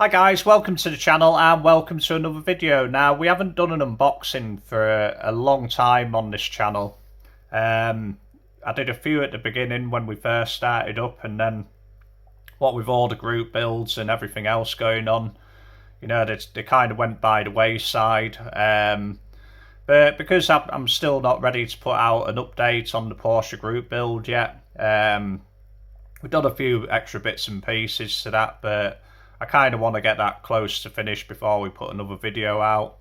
Hi guys, welcome to the channel and welcome to another video. Now, we haven't done an unboxing for a long time on this channel. I did a few at the beginning when we first started up, and then what with all the group builds and everything else going on, you know, they kind of went by the wayside. But because I'm still not ready to put out an update on the Porsche group build yet, we've done a few extra bits and pieces to that, but I kind of want to get that close to finish before we put another video out.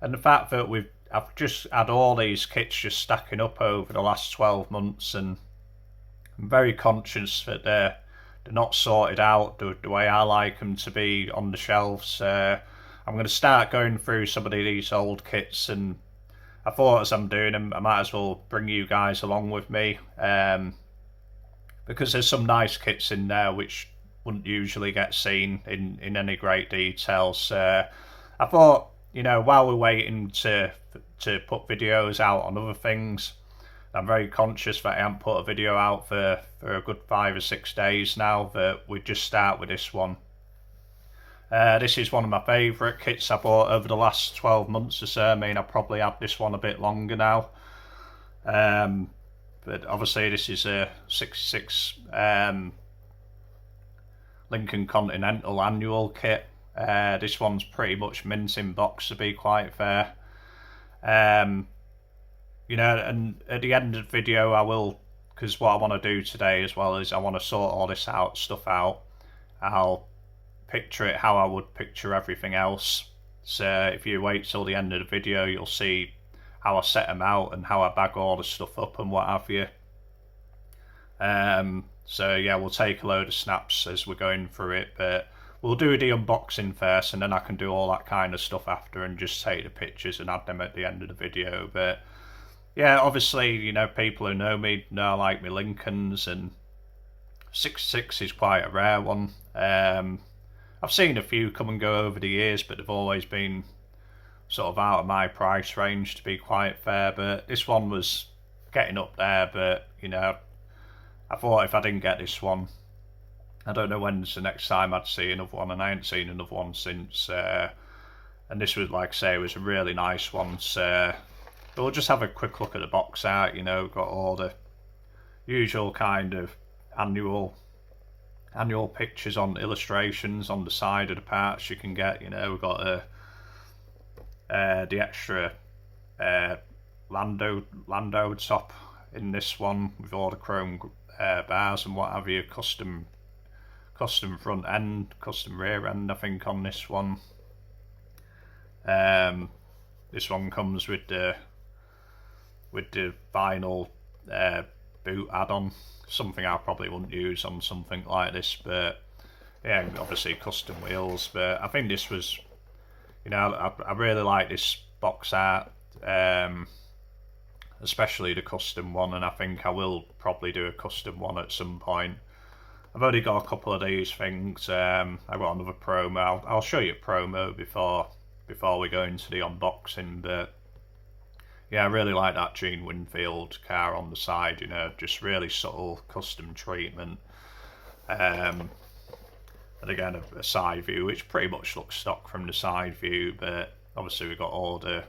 And the fact that I've just had all these kits just stacking up over the last 12 months, and I'm very conscious that they're not sorted out the way I like them to be on the shelves. I'm going to start going through some of these old kits, and I thought as I'm doing them I might as well bring you guys along with me, because there's some nice kits in there which wouldn't usually get seen in any great detail. So I thought, you know, while we're waiting to put videos out on other things, I'm very conscious that I haven't put a video out for a good 5 or 6 days now, that we just start with this one. This is one of my favourite kits I bought over the last 12 months or so. I mean, I probably had this one a bit longer now. But obviously this is a 66 Lincoln Continental annual kit. This one's pretty much mint in box, to be quite fair. You know, and at the end of the video I will, because what I want to do today as well is I want to sort all this stuff out. I'll picture it how I would picture everything else. So if you wait till the end of the video, you'll see how I set them out and how I bag all the stuff up and what have you. So yeah, we'll take a load of snaps as we're going through it, but we'll do the unboxing first, and then I can do all that kind of stuff after and just take the pictures and add them at the end of the video. But yeah, obviously, you know, people who know me know I like my Lincolns, and 66 is quite a rare one. I've seen a few come and go over the years, but they've always been sort of out of my price range, to be quite fair. But this one was getting up there, but you know, I thought if I didn't get this one, I don't know when's the next time I'd see another one, and I ain't seen another one since. And this was, like I say, it was a really nice one. So we'll just have a quick look at the box art. You know, got all the usual kind of annual pictures on illustrations on the side of the parts you can get. You know, we've got the extra Lando top in this one with all the chrome bars and what have you, custom front end, custom rear end I think on this one. This one comes with the vinyl boot add-on, something I probably wouldn't use on something like this, but yeah, obviously custom wheels. But I think this was, you know, I really like this box art, especially the custom one, and I think I will probably do a custom one at some point. I've only got a couple of these things. I've got another promo. I'll show you a promo before we go into the unboxing. But yeah, I really like that Gene Winfield car on the side. You know, just really subtle custom treatment. And again, a side view, which pretty much looks stock from the side view. But obviously we've got all the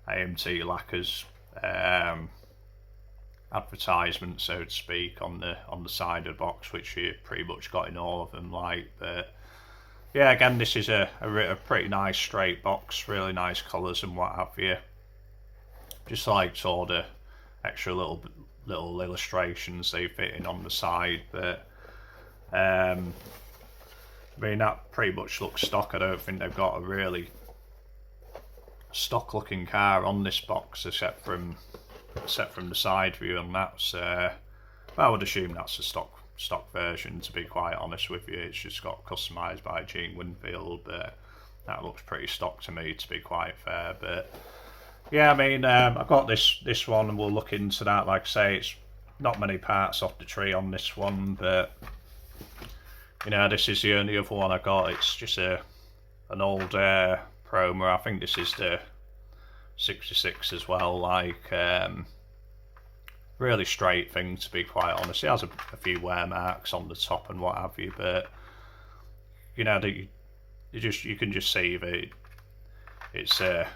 AMT lacquers, advertisement, so to speak, on the side of the box, which you pretty much got in all of them. Like, but yeah, again, this is a pretty nice straight box, really nice colours and what have you. Just liked all the extra little illustrations they fit in on the side. But I mean, that pretty much looks stock. I don't think they've got a really stock looking car on this box except from the side view, and that's I would assume that's a stock version, to be quite honest with you. It's just got customised by Gene Winfield, but that looks pretty stock to me, to be quite fair. But yeah, I mean, I've got this one, and we'll look into that. Like I say, it's not many parts off the tree on this one, but you know, this is the only other one I got. It's just an old promo. I think this is the 66 as well. Like, really straight thing, to be quite honest. It has a few wear marks on the top and what have you, but you know, you can just see that it's a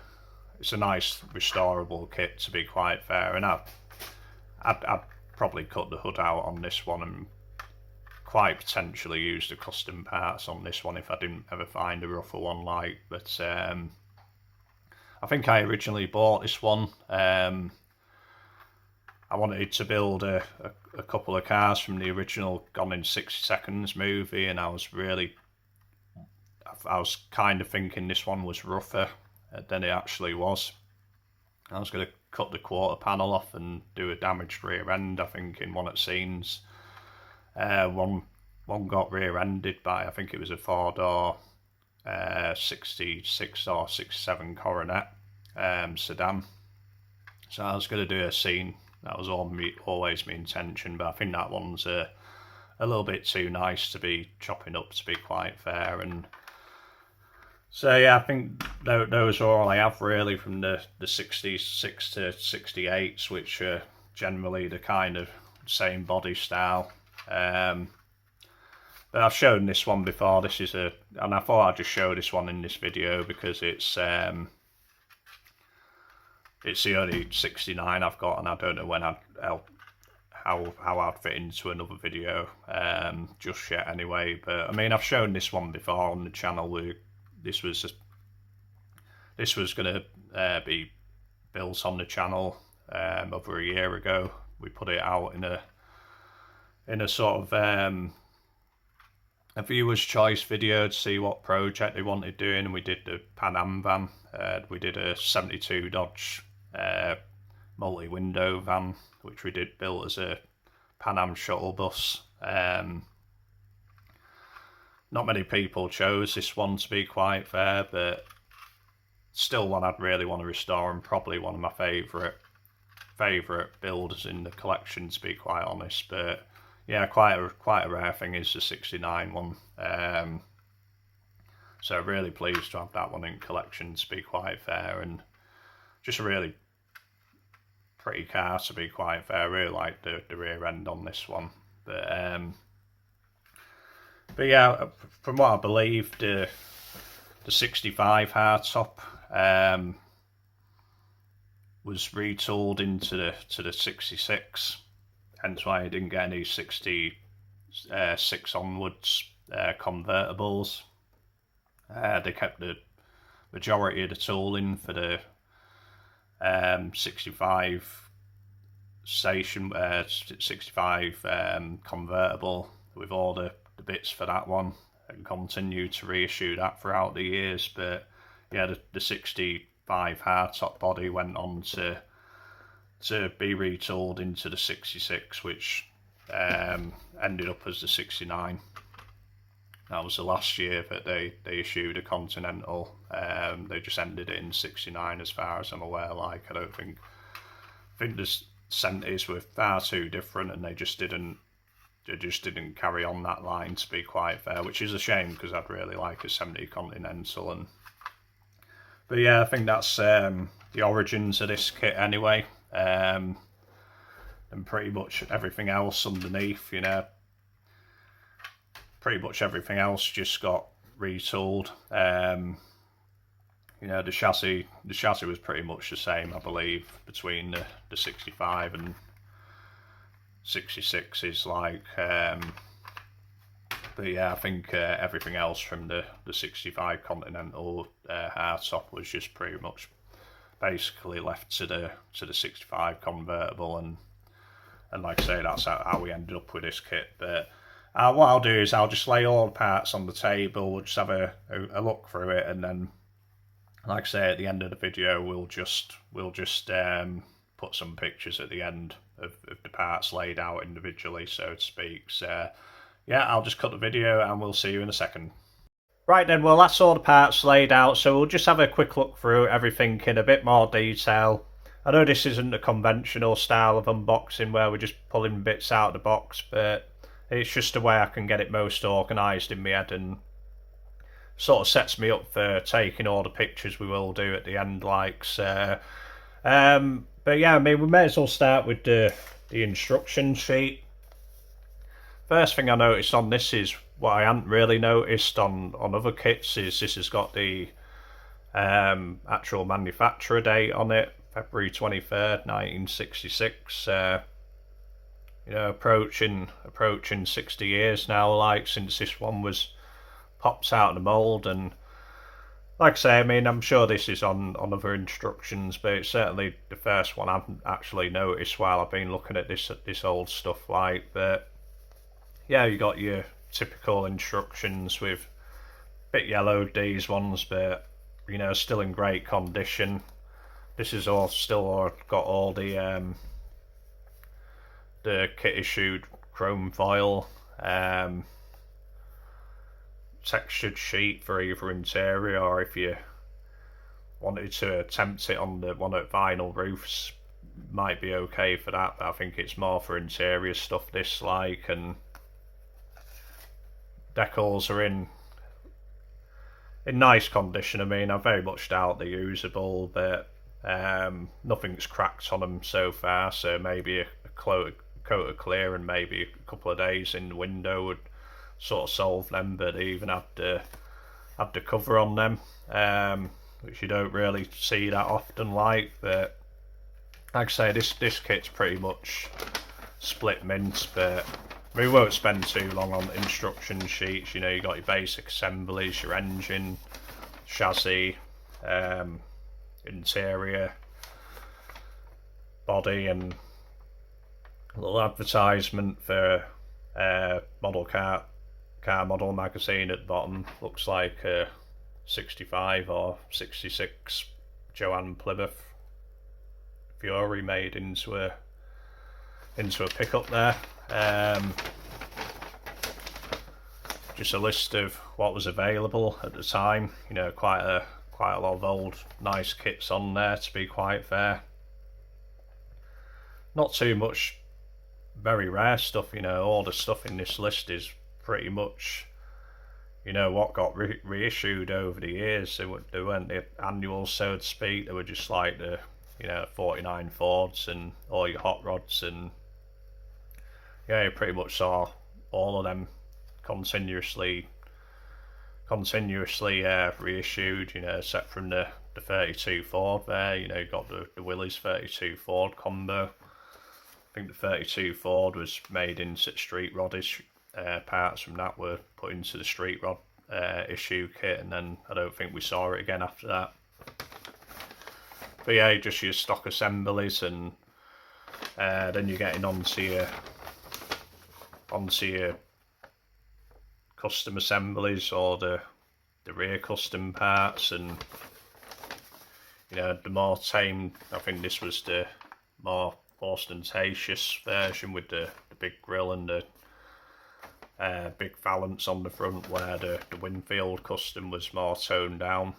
nice restorable kit, to be quite fair. And I'd probably cut the hood out on this one and quite potentially use the custom parts on this one if I didn't ever find a rougher one. But I think I originally bought this one. I wanted to build a couple of cars from the original Gone in 60 Seconds movie, and I was kind of thinking this one was rougher than it actually was. I was going to cut the quarter panel off and do a damaged rear end, I think, in one of the scenes. One got rear-ended by, I think it was a 4-door 66 or 67 Coronet sedan. So I was going to do a scene. That was always my intention, but I think that one's a little bit too nice to be chopping up, to be quite fair. And so yeah, I think those are all I have really from the 66 to 68s, which are generally the kind of same body style. But I've shown this one before. And I thought I'd just show this one in this video because it's the only 69 I've got, and I don't know when how I'd fit into another video just yet anyway. But I mean, I've shown this one before on the channel. This was going to be built on the channel over a year ago. We put it out in a sort of a viewer's choice video to see what project they wanted doing, and we did the Pan Am van. We did a 72 Dodge multi-window van, which we did built as a Pan Am shuttle bus. Not many people chose this one, to be quite fair, but still one I'd really want to restore, and probably one of my favourite builders in the collection, to be quite honest. But yeah, quite a rare thing is the 69 one. So really pleased to have that one in collection, to be quite fair, and just a really pretty car, to be quite fair. I really like the rear end on this one. But yeah, from what I believe, the 65 hardtop was retooled into the 66, hence why I didn't get any 66 onwards convertibles. They kept the majority of the tooling for the 65 station, 65 convertible, with all the bits for that one, and continue to reissue that throughout the years. But yeah, the 65 hardtop body went on to be retooled into the 66, which ended up as the 69. That was the last year that they issued a Continental. They just ended it in 69 as far as I'm aware. I think the centres were far too different, and they just didn't carry on that line, to be quite fair, which is a shame because I'd really like a 70 Continental. But yeah, I think that's the origins of this kit anyway, and pretty much everything else underneath, pretty much everything else just got retooled. The chassis was pretty much the same, I believe, between the 65 and 66 is but yeah, I think everything else from the 65 Continental hardtop was just pretty much basically left to the 65 convertible, and like I say, that's how we ended up with this kit. But what I'll do is I'll just lay all the parts on the table. We'll just have a look through it, and then, like I say, at the end of the video, we'll just put some pictures at the end of the parts laid out individually, so to speak. So yeah, I'll just cut the video and we'll see you in a second. Right then, well, that's all the parts laid out, so we'll just have a quick look through everything in a bit more detail. I know this isn't a conventional style of unboxing where we're just pulling bits out of the box, but it's just the way I can get it most organised in my head, and sort of sets me up for taking all the pictures we will do at the end, so. But yeah, I mean, we may as well start with the instruction sheet. First thing I noticed on this is what I hadn't really noticed on other kits is this has got the actual manufacturer date on it, February 23rd, 1966. Approaching 60 years now, like, since this one was pops out of the mould. And like I say, I mean, I'm sure this is on other instructions, but it's certainly the first one I've actually noticed while I've been looking at this old stuff. Like, but yeah, you got your typical instructions with bit yellowed, these ones, but still in great condition. This is all got all the kit issued chrome foil, textured sheet for either interior, or if you wanted to attempt it on the one at vinyl roofs, might be okay for that, but I think it's more for interior stuff, this, like. And decals are in nice condition. I mean, I very much doubt they're usable, but nothing's cracked on them so far, so maybe a coat of clear and maybe a couple of days in the window would sort of solve them. But they even had the cover on them, which you don't really see that often, like. But like I say, this kit's pretty much split mint, but we won't spend too long on instruction sheets. You got your basic assemblies, your engine, chassis, interior, body, and a little advertisement for model car model magazine at the bottom. Looks like a 65 or 66 Joanne Plymouth Fury made into a pickup there. Just a list of what was available at the time. Quite a lot of old nice kits on there, to be quite fair. Not too much very rare stuff. All the stuff in this list is pretty much what got reissued over the years. They weren't the annuals, so to speak. They were just like the 49 Fords and all your hot rods, and yeah, you pretty much saw all of them continuously reissued, except from the 32 Ford there. You got the Willys 32 Ford combo. I think the 32 Ford was made into street rodish. Parts from that were put into the street rod issue kit, and then I don't think we saw it again after that. But yeah, just your stock assemblies, and then you're getting onto your custom assemblies, or the rear custom parts. And the more tame, I think this was the more ostentatious version, with the big grille and the big valance on the front, where the Winfield custom was more toned down,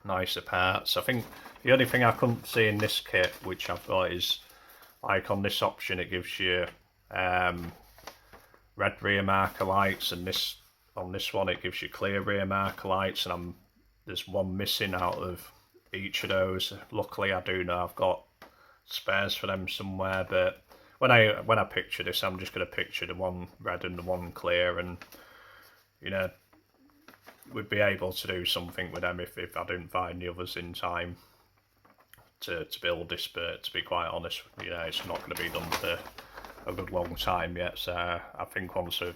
nicer parts. I think the only thing I couldn't see in this kit, which I've got, is like on this option it gives you red rear marker lights, and on this one it gives you clear rear marker lights, and there's one missing out of each of those. Luckily I do know I've got spares for them somewhere, but when I picture this, I'm just going to picture the one red and the one clear, and we'd be able to do something with them if I didn't find the others in time to build this. But to be quite honest, it's not going to be done for a good long time yet. So I think once I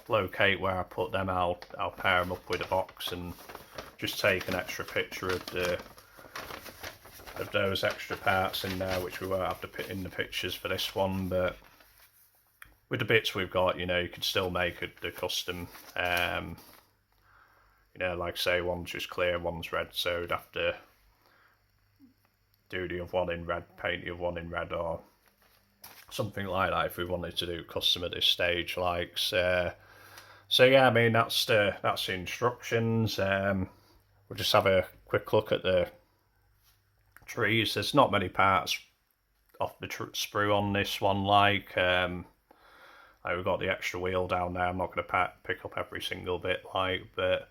locate where I put them, I'll pair them up with a box and just take an extra picture of those extra parts in there, which we won't have to put in the pictures for this one. But with the bits we've got, you could still make the custom. Like I say, one's just clear, one's red, so we'd have to do the other one in red, paint the other one in red, or something like that if we wanted to do custom at this stage. Like, so yeah, I mean, that's the instructions. We'll just have a quick look at the trees. There's not many parts off the sprue on this one. Like we've got the extra wheel down there. I'm not going to pick up every single bit, like, but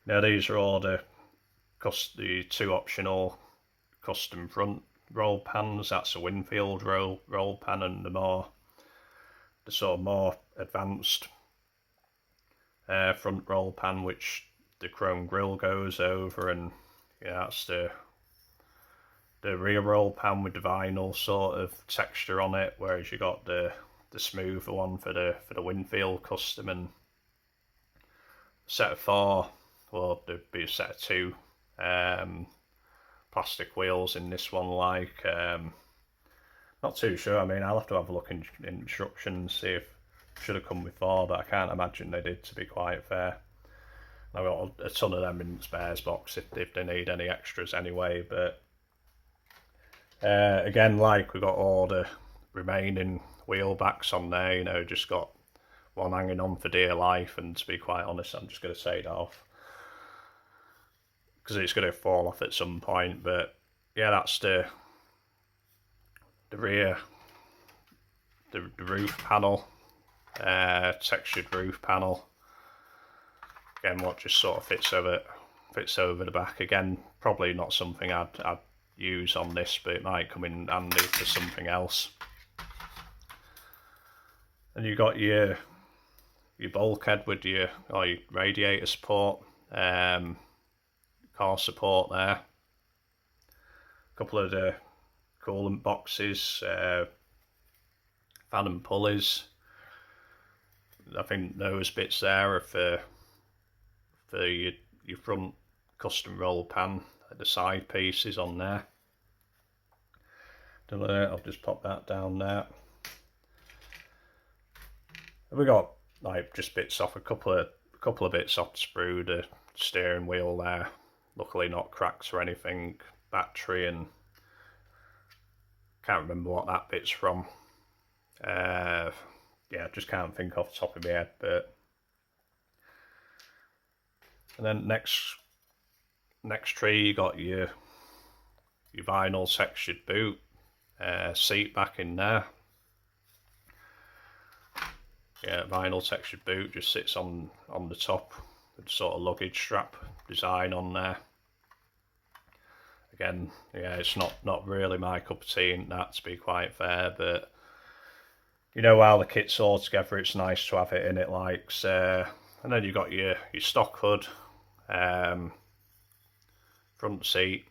these are all the two optional custom front roll pans. That's a Winfield roll pan, and the sort of more advanced front roll pan which the chrome grille goes over, and yeah, that's the rear roll pan with the vinyl sort of texture on it, whereas you got the smoother one for the Winfield Custom. And set of 4, well, there'd be a set of 2 plastic wheels in this one. Like, not too sure. I mean, I'll have to have a look in instructions, see if it should have come with 4, but I can't imagine they did, to be quite fair. I've got a ton of them in the spares box if they need any extras anyway. But again, like, we've got all the remaining wheel backs on there, you know, just got one hanging on for dear life, and to be quite honest, I'm just going to take that off because it's going to fall off at some point. But yeah, that's the rear, the roof panel, textured roof panel. Again, what just sort of fits over the back. Again, probably not something I'd use on this, but it might come in handy for something else. And you got your bulkhead with your radiator support, car support there. A couple of the coolant boxes, fan and pulleys. I think those bits there are for your front custom roll pan, the side pieces on there. I'll just pop that down there. We got like just bits off, a couple of bits off the sprue, the steering wheel there. Luckily not cracked or anything. Battery, and can't remember what that bit's from. Yeah, just can't think off the top of my head. But and then next tree, you got your vinyl textured boot, seat back in there. Yeah, vinyl textured boot just sits on the top with sort of luggage strap design on there. Again, yeah, it's not really my cup of tea in that, to be quite fair, but you know, while the kit's all together, it's nice to have it in it, like. And then you got your stock hood, front seat,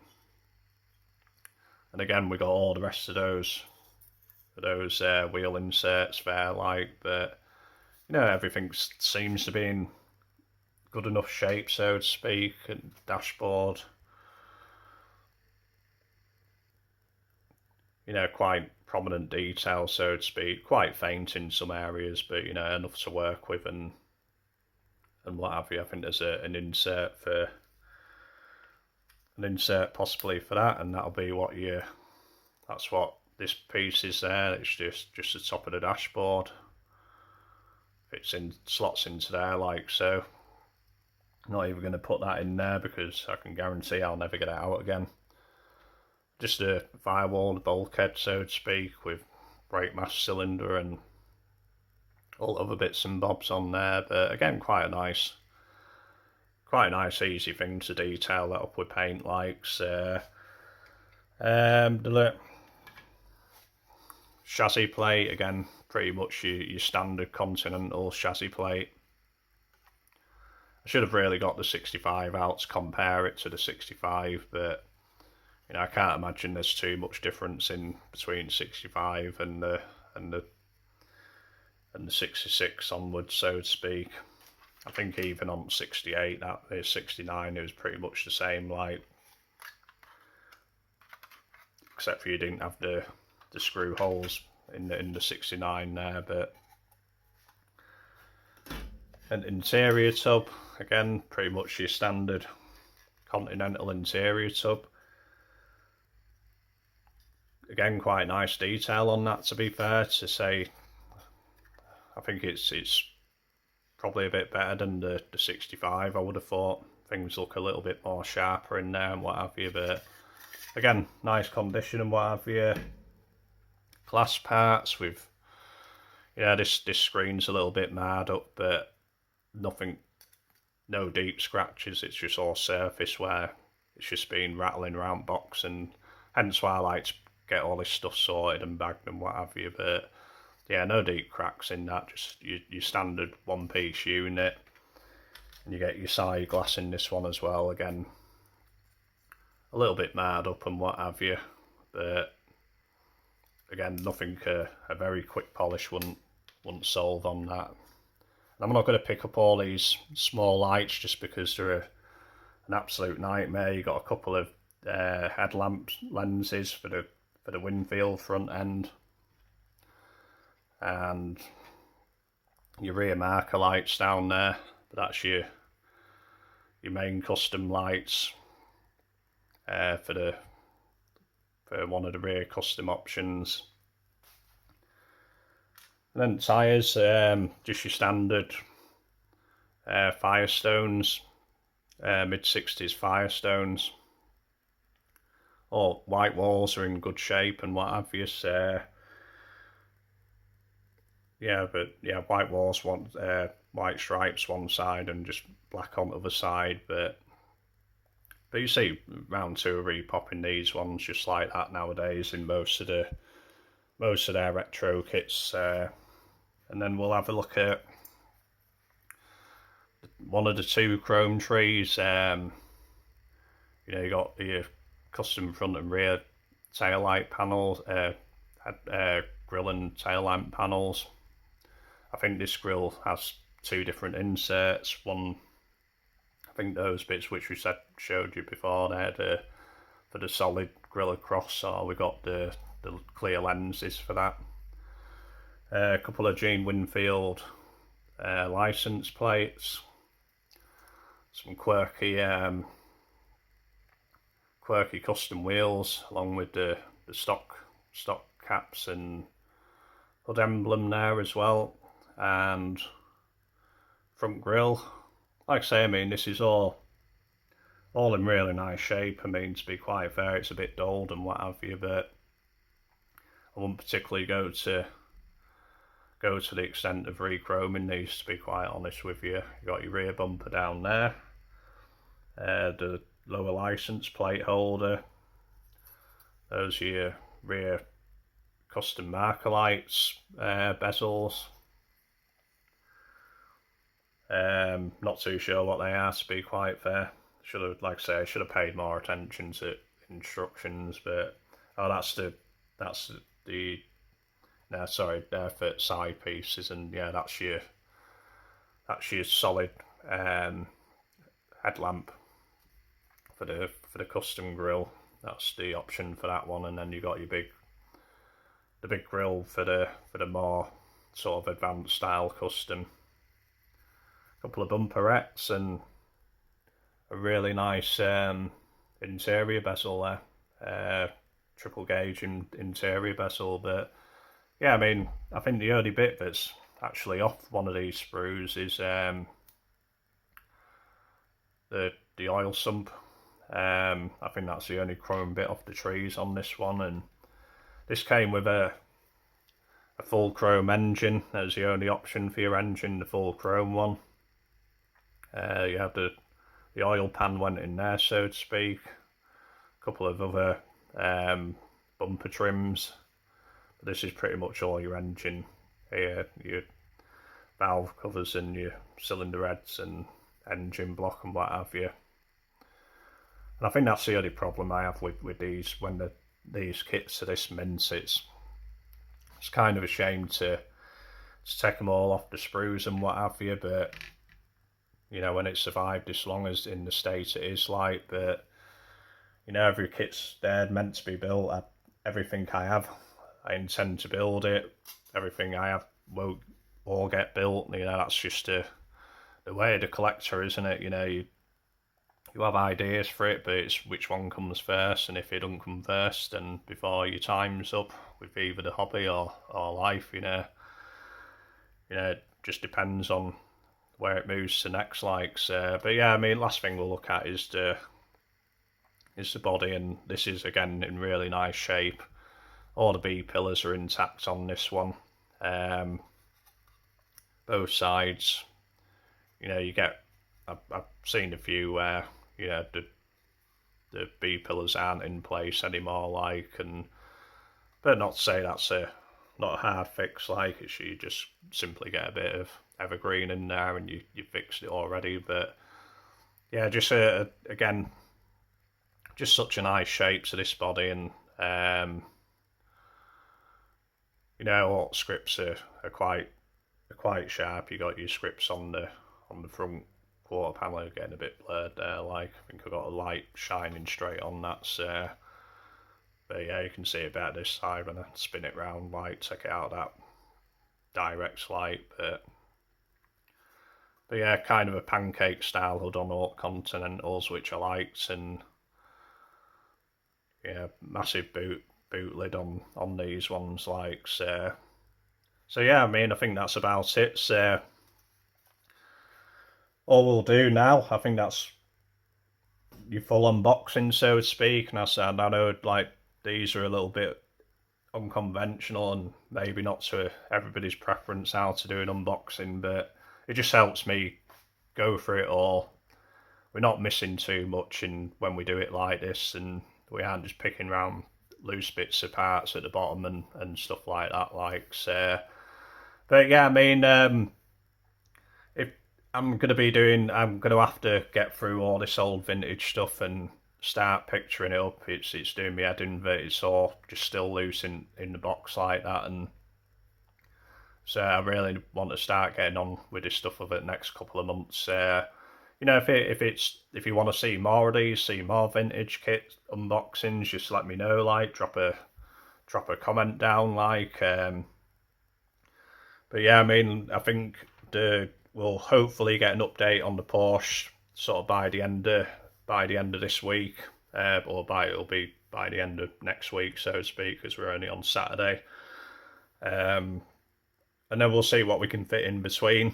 and again we got all the rest of those wheel inserts there, like. But you know, everything seems to be in good enough shape, so to speak. And dashboard, you know, quite prominent detail, so to speak. Quite faint in some areas, but you know, enough to work with and what have you. I think there's an insert possibly for that, and that'll be that's what this piece is there. It's just the top of the dashboard. Slots into there, like so. Not even going to put that in there because I can guarantee I'll never get it out again. Just a firewall, the bulkhead, so to speak, with brake mass cylinder and all other bits and bobs on there. But again, quite a nice easy thing to detail that up with paint, likes. The chassis plate, again, pretty much your standard Continental chassis plate. I should have really got the 65 out to compare it to the 65, but you know, I can't imagine there's too much difference in between 65 and the 66 onwards, so to speak. I think even on 68, that is 69, it was pretty much the same, like, except for you didn't have the screw holes in the 69 there. But an interior tub, again, pretty much your standard Continental interior tub. Again, quite nice detail on that, to be fair to say. I think it's probably a bit better than the 65. I would have thought things look a little bit more sharper in there and what have you, but again, nice condition and what have you. Glass parts with, yeah, this screen's a little bit marred up, but nothing, no deep scratches. It's just all surface where it's just been rattling around box, and hence why I like to get all this stuff sorted and bagged and what have you. But yeah, no deep cracks in that, just your standard one-piece unit. And you get your side glass in this one as well, again a little bit marred up and what have you, but again nothing a very quick polish wouldn't solve on that. I'm not going to pick up all these small lights just because they're an absolute nightmare. You've got a couple of headlamp lenses for the windshield front end, and your rear marker lights down there, but that's your main custom lights for one of the rear custom options. And then tyres, just your standard Firestones, mid-60s Firestones. All white walls are in good shape and what have you. White walls, white stripes one side and just black on the other side. But you see round two are re-popping these ones just like that nowadays in most of their retro kits. And then we'll have a look at one of the two chrome trees. You got your custom front and rear tail light panels, grill and tail lamp panels. I think this grill has two different inserts. One, I think those bits which we showed you before there, for the solid grill across, or we got the clear lenses for that. A couple of Gene Winfield license plates, some quirky custom wheels along with the stock caps and hood emblem there as well, and front grille. Like I say, I mean, this is all in really nice shape. I mean, to be quite fair, it's a bit dulled and what have you, but I wouldn't particularly go to the extent of re-chroming these, to be quite honest with you. You got your rear bumper down there, the lower license plate holder, those are your rear custom marker lights, bezels. Not too sure what they are, to be quite fair. I should have paid more attention to instructions, but they're for side pieces, and yeah, that's your solid headlamp for the custom grille. That's the option for that one, and then you got your big grille for the more sort of advanced style custom. Couple of bumperettes and a really nice interior bezel there, triple gauge interior bezel. But yeah, I mean, I think the only bit that's actually off one of these sprues is the oil sump. I think that's the only chrome bit off the trees on this one, and this came with a full chrome engine. That was the only option for your engine, the full chrome one. You have the oil pan went in there, so to speak. A couple of other bumper trims. But this is pretty much all your engine here, your valve covers and your cylinder heads and engine block and what have you. And I think that's the only problem I have with these, when these kits are this mint. It's kind of a shame to take them all off the sprues and what have you, but you know, when it survived this long as in the state it is like. But you know, every kit's there meant to be built. Everything I have, I intend to build it. Everything I have won't all get built. You know, that's just the way of the collector, isn't it? You know, you have ideas for it, but it's which one comes first, and if it doesn't come first, then before your time's up with either the hobby or life, you know, it just depends on where it moves to next, but yeah, I mean, last thing we'll look at is the body, and this is again in really nice shape. All the B pillars are intact on this one, both sides. You know, I've seen a few where the B pillars aren't in place anymore, but not to say that's a not a hard fix like it's you just simply get a bit of evergreen in there and you fixed it already. But yeah, just again, just such a nice shape to this body, and all scripts are quite sharp. You got your scripts on the front quarter panel getting a bit blurred there. Like I think I've got a light shining straight on that. So, but yeah, you can see it better this side when I spin it round, like take it out of that direct light. But yeah, kind of a pancake style hood on all Continentals, which I liked, and yeah, massive boot lid on these ones, like so. So yeah, I mean, I think that's about it. So all we'll do now, I think that's your full unboxing, so to speak. And I know like these are a little bit unconventional and maybe not to everybody's preference how to do an unboxing, but it just helps me go through it all. We're not missing too much when we do it like this, and we aren't just picking around loose bits of parts at the bottom and stuff like that. Like so, but yeah, I mean, if I'm going to have to get through all this old vintage stuff and start picturing it up. It's doing me head in that it's all just still loose in the box like that, and so I really want to start getting on with this stuff over the next couple of months. If you want to see more of these, see more vintage kit unboxings, just let me know. Like drop a comment down. Like, but yeah, I mean, I think we'll hopefully get an update on the Porsche sort of by the end of this week, or it'll be by the end of next week, so to speak, because we're only on Saturday. And then we'll see what we can fit in between.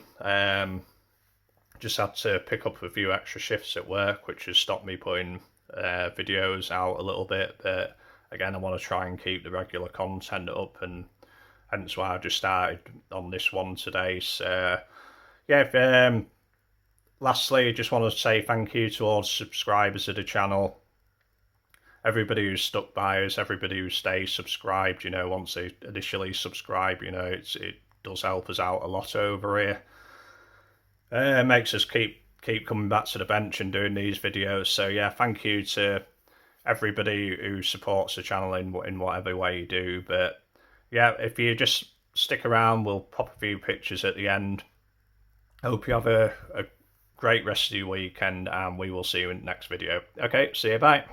Just had to pick up a few extra shifts at work, which has stopped me putting videos out a little bit. But again, I want to try and keep the regular content up, and hence why I just started on this one today. So yeah, lastly, I just want to say thank you to all the subscribers of the channel. Everybody who's stuck by us, everybody who stays subscribed, once they initially subscribe, it does help us out a lot over here. It makes us keep coming back to the bench and doing these videos. So yeah, thank you to everybody who supports the channel in whatever way you do. But yeah, if you just stick around, we'll pop a few pictures at the end. Hope you have a great rest of your weekend, and we will see you in the next video. Okay, see you, bye.